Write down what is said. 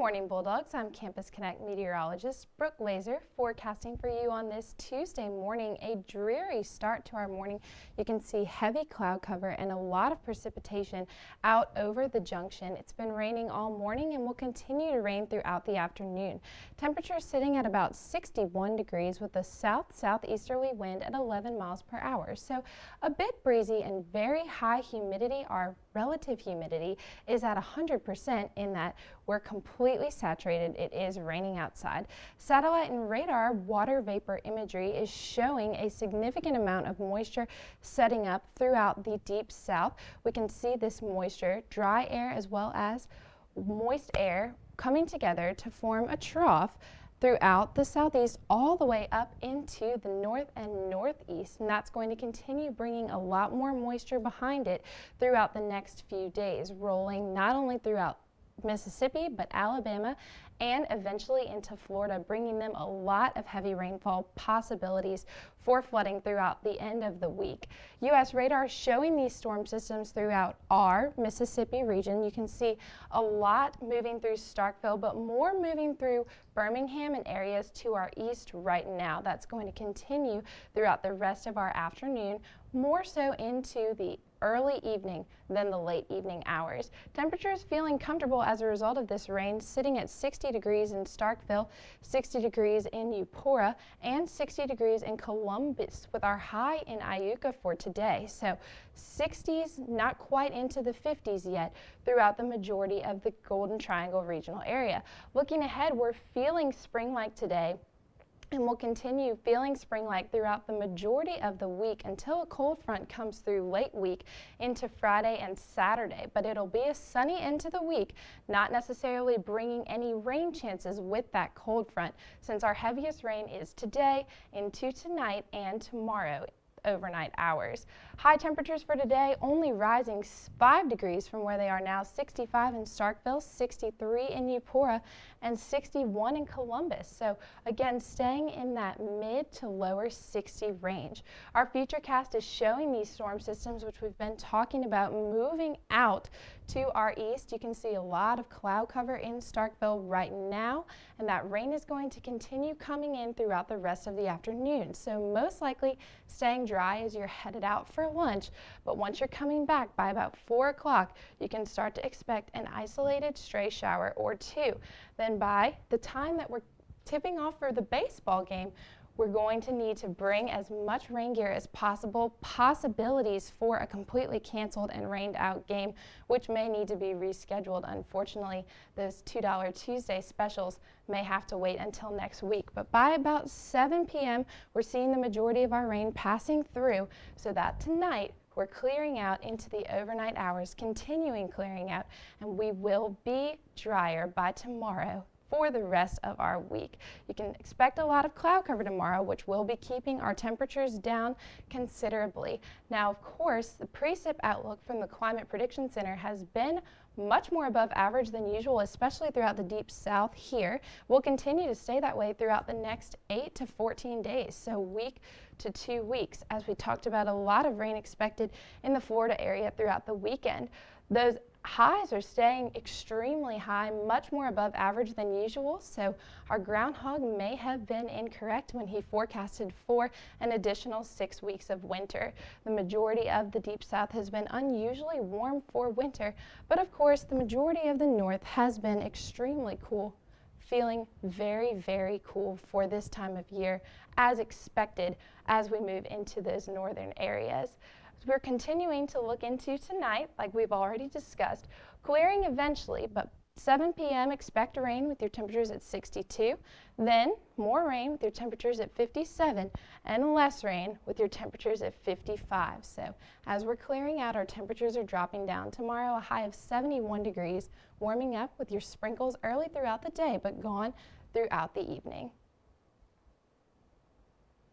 morning, Bulldogs. I'm Campus Connect meteorologist Brooke Laizer, forecasting for you on this Tuesday morning. A dreary start to our morning. You can see heavy cloud cover and a lot of precipitation out over the junction. It's been raining all morning and will continue to rain throughout the afternoon. Temperatures sitting at about 61 degrees with a south-southeasterly wind at 11 miles per hour. So a bit breezy and very high humidity. Our relative humidity is at 100% in that we're completely saturated. It is raining outside. Satellite and radar water vapor imagery is showing a significant amount of moisture setting up throughout the deep south. We can see this moisture, dry air as well as moist air coming together to form a trough throughout the southeast all the way up into the north and northeast, and that's going to continue bringing a lot more moisture behind it throughout the next few days, rolling not only throughout Mississippi but Alabama and eventually into Florida, bringing them a lot of heavy rainfall possibilities for flooding throughout the end of the week. U.S. radar showing these storm systems throughout our Mississippi region. You can see a lot moving through Starkville, but more moving through Birmingham and areas to our east right now. That's going to continue throughout the rest of our afternoon, more so into the early evening than the late evening hours. Temperatures feeling comfortable as a result of this rain, sitting at 60 degrees in Starkville, 60 degrees in Eupora, and 60 degrees in Columbus with our high in Iuka for today. So 60s, not quite into the 50s yet throughout the majority of the Golden Triangle regional area. Looking ahead, we're feeling spring-like today, and we'll continue feeling spring-like throughout the majority of the week until a cold front comes through late week into Friday and Saturday. But it'll be a sunny end to the week, not necessarily bringing any rain chances with that cold front, since our heaviest rain is today, into tonight, and tomorrow overnight hours. High temperatures for today only rising 5 degrees from where they are now, 65 in Starkville, 63 in Eupora, and 61 in Columbus. So again, staying in that mid to lower 60 range. Our futurecast is showing these storm systems, which we've been talking about, moving out to our east. You can see a lot of cloud cover in Starkville right now, and that rain is going to continue coming in throughout the rest of the afternoon. So most likely staying dry as you're headed out for lunch, but once you're coming back by about 4 o'clock, you can start to expect an isolated stray shower or two. Then by the time that we're tipping off for the baseball game, we're going to need to bring as much rain gear as possible. Possibilities for a completely canceled and rained out game, which may need to be rescheduled. Unfortunately, those $2 Tuesday specials may have to wait until next week. But by about 7 p.m., we're seeing the majority of our rain passing through, so that tonight we're clearing out into the overnight hours, continuing clearing out, and we will be drier by tomorrow for the rest of our week. You can expect a lot of cloud cover tomorrow, which will be keeping our temperatures down considerably. Now, of course, the precip outlook from the Climate Prediction Center has been much more above average than usual, especially throughout the deep south here. Will continue to stay that way throughout the next 8 to 14 days, so week to 2 weeks. As we talked about, a lot of rain expected in the Florida area throughout the weekend. Those highs are staying extremely high, much more above average than usual, so our groundhog may have been incorrect when he forecasted for an additional 6 weeks of winter. The majority of the deep south has been unusually warm for winter, but of course the majority of the north has been extremely cool, feeling very, very cool for this time of year, as expected as we move into those northern areas. We're continuing to look into tonight, like we've already discussed, clearing eventually, but 7 p.m. expect rain with your temperatures at 62, then more rain with your temperatures at 57, and less rain with your temperatures at 55. So as we're clearing out, our temperatures are dropping down. Tomorrow, a high of 71 degrees, warming up with your sprinkles early throughout the day, but gone throughout the evening.